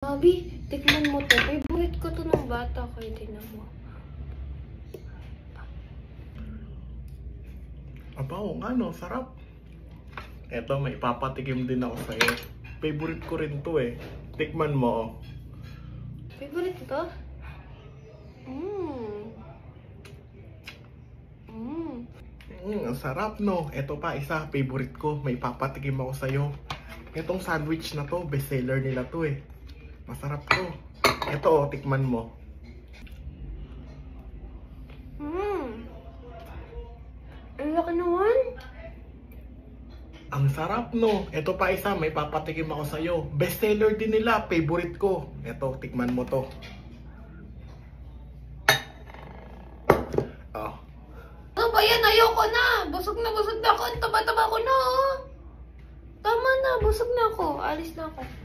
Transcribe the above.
Bobby, tikman mo to. Favorite ko to ng bata. Kaya tingnan mo. Aba, oo nga no, sarap. Eto, may papatikim din ako sa'yo. Favorite ko rin to eh. Tikman mo. Favorite ko to? Ang sarap no. Eto pa, isa, favorite ko. May papatikim ako sa'yo. Etong sandwich na to, bestseller nila to eh. Masarap to. Eto, tikman mo. Ang laki naman. Ang sarap no. Eto pa isa, may papatikim ako sa'yo. Bestseller din nila, favorite ko. Eto, tikman mo to. Oh. Ano ba yan? Ayoko na. Busog na ako. Ang taba-taba ko na. Tama na, busog na ako. Alis na ako.